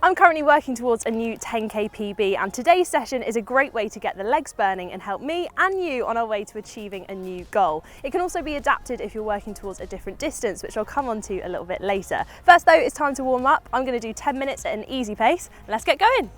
I'm currently working towards a new 10k PB, and today's session is a great way to get the legs burning and help me and you on our way to achieving a new goal. It can also be adapted if you're working towards a different distance, which I'll come on to a little bit later. First though, it's time to warm up. I'm going to do 10 minutes at an easy pace. Let's get going.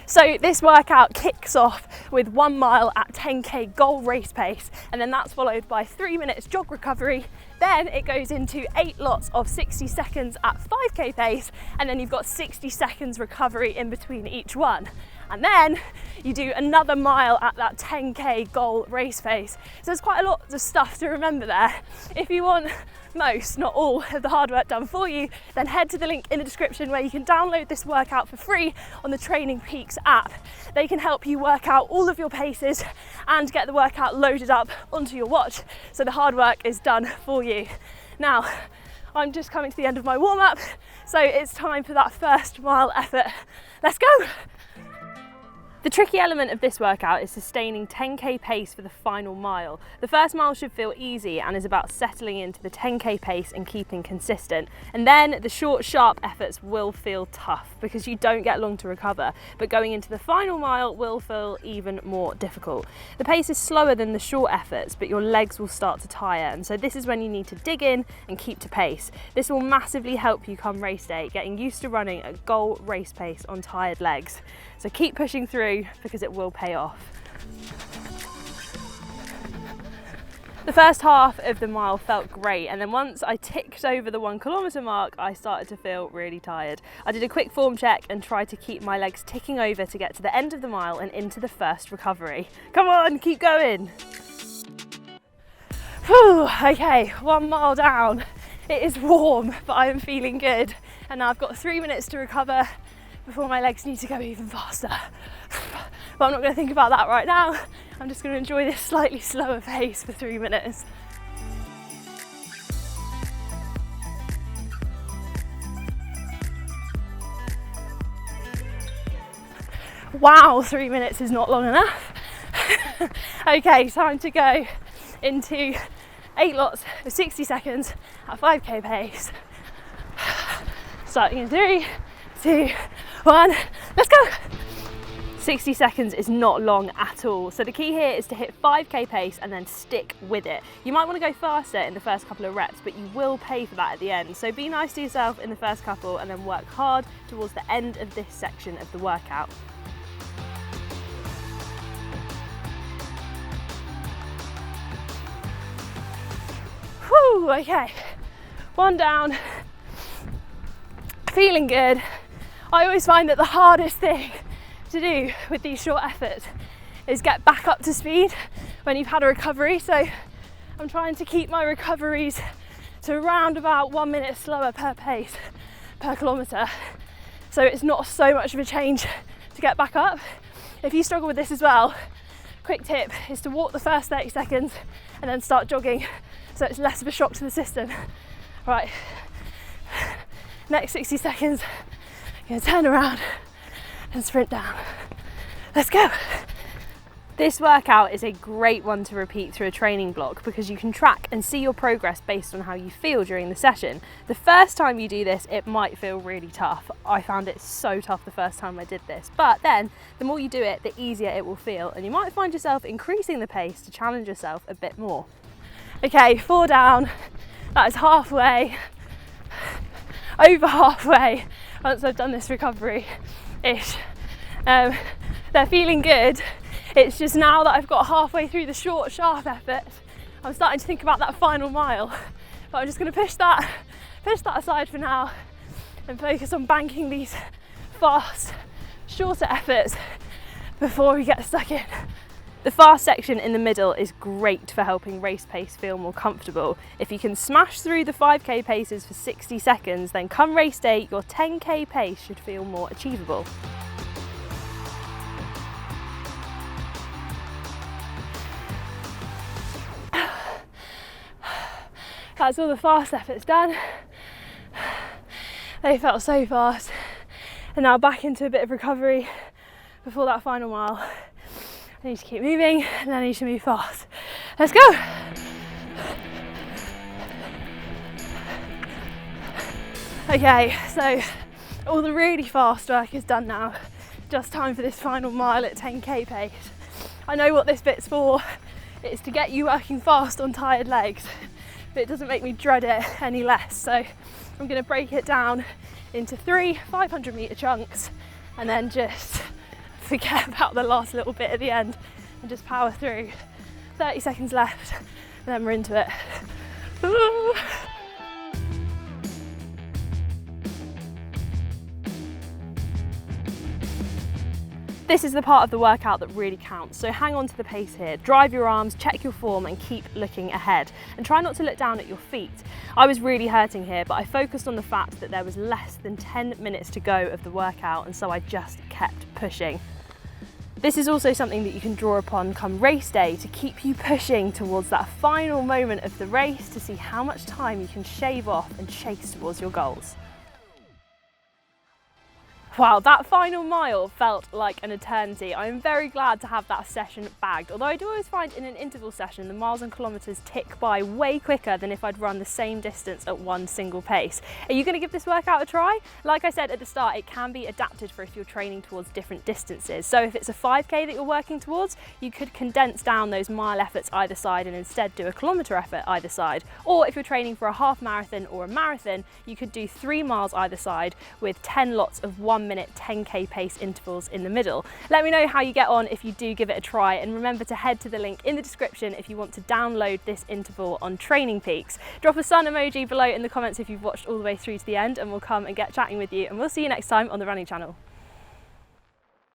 So this workout kicks off with 1 mile at 10k goal race pace, and then that's followed by 3 minutes jog recovery. Then it goes into 8 lots of 60 seconds at 5k pace, and then you've got 60 seconds recovery in between each one. And then you do another mile at that 10k goal race pace. So there's quite a lot of stuff to remember there. If you want most, not all, of the hard work done for you, then head to the link in the description where you can download this workout for free on the Training Peaks app. They can help you work out all of your paces and get the workout loaded up onto your watch, so the hard work is done for you. Now, I'm just coming to the end of my warm-up, so it's time for that first mile effort. Let's go! The tricky element of this workout is sustaining 10k pace for the final mile. The first mile should feel easy and is about settling into the 10k pace and keeping consistent. And then the short, sharp efforts will feel tough because you don't get long to recover, but going into the final mile will feel even more difficult. The pace is slower than the short efforts, but your legs will start to tire, and so this is when you need to dig in and keep to pace. This will massively help you come race day, getting used to running at goal race pace on tired legs. So keep pushing through because it will pay off. The first half of the mile felt great, and then once I ticked over the 1 kilometre mark, I started to feel really tired. I did a quick form check and tried to keep my legs ticking over to get to the end of the mile and into the first recovery. Come on, keep going. Whew, okay, 1 mile down. It is warm, but I am feeling good. And now I've got 3 minutes to recover before my legs need to go even faster. But I'm not going to think about that right now. I'm just going to enjoy this slightly slower pace for 3 minutes. Wow, 3 minutes is not long enough. Okay, time to go into 8 lots of 60 seconds at 5k pace. Starting in 3, 2, 1, let's go! 60 seconds is not long at all. So the key here is to hit 5k pace and then stick with it. You might want to go faster in the first couple of reps, but you will pay for that at the end. So be nice to yourself in the first couple and then work hard towards the end of this section of the workout. Whew, okay, 1 down, feeling good. I always find that the hardest thing to do with these short efforts is get back up to speed when you've had a recovery. So I'm trying to keep my recoveries to around about 1 minute slower per pace per kilometre. So it's not so much of a change to get back up. If you struggle with this as well, quick tip is to walk the first 30 seconds and then start jogging, so it's less of a shock to the system. Right, next 60 seconds, I'm going to turn around and sprint down. Let's go. This workout is a great one to repeat through a training block because you can track and see your progress based on how you feel during the session. The first time you do this, it might feel really tough. I found it so tough the first time I did this, but then the more you do it, the easier it will feel, and you might find yourself increasing the pace to challenge yourself a bit more. Okay, 4 down, that is halfway, over halfway once I've done this recovery-ish. They're feeling good. It's just now that I've got halfway through the short, sharp effort, I'm starting to think about that final mile. But I'm just going to push that aside for now and focus on banking these fast, shorter efforts before we get stuck in. The fast section in the middle is great for helping race pace feel more comfortable. If you can smash through the 5k paces for 60 seconds, then come race day, your 10k pace should feel more achievable. That's all the fast efforts done. They felt so fast. And now back into a bit of recovery before that final mile. I need to keep moving and then I need to move fast. Let's go! Okay, so all the really fast work is done now. Just time for this final mile at 10k pace. I know what this bit's for. It's to get you working fast on tired legs, but it doesn't make me dread it any less. So I'm going to break it down into 3 500-meter chunks and then just forget about the last little bit at the end and just power through. 30 seconds left, and then we're into it. Ooh. This is the part of the workout that really counts, so hang on to the pace here. Drive your arms, check your form and keep looking ahead. And try not to look down at your feet. I was really hurting here, but I focused on the fact that there was less than 10 minutes to go of the workout, and so I just kept pushing. This is also something that you can draw upon come race day to keep you pushing towards that final moment of the race to see how much time you can shave off and chase towards your goals. Wow, that final mile felt like an eternity. I'm very glad to have that session bagged, although I do always find in an interval session the miles and kilometres tick by way quicker than if I'd run the same distance at one single pace. Are you going to give this workout a try? Like I said at the start, it can be adapted for if you're training towards different distances. So if it's a 5k that you're working towards, you could condense down those mile efforts either side and instead do a kilometre effort either side. Or if you're training for a half marathon or a marathon, you could do 3 miles either side with 10 lots of 1 minute 10k pace intervals in the middle. Let me know how you get on if you do give it a try, and remember to head to the link in the description if you want to download this interval on Training Peaks. Drop a sun emoji below in the comments if you've watched all the way through to the end, and we'll come and get chatting with you, and we'll see you next time on the Running Channel.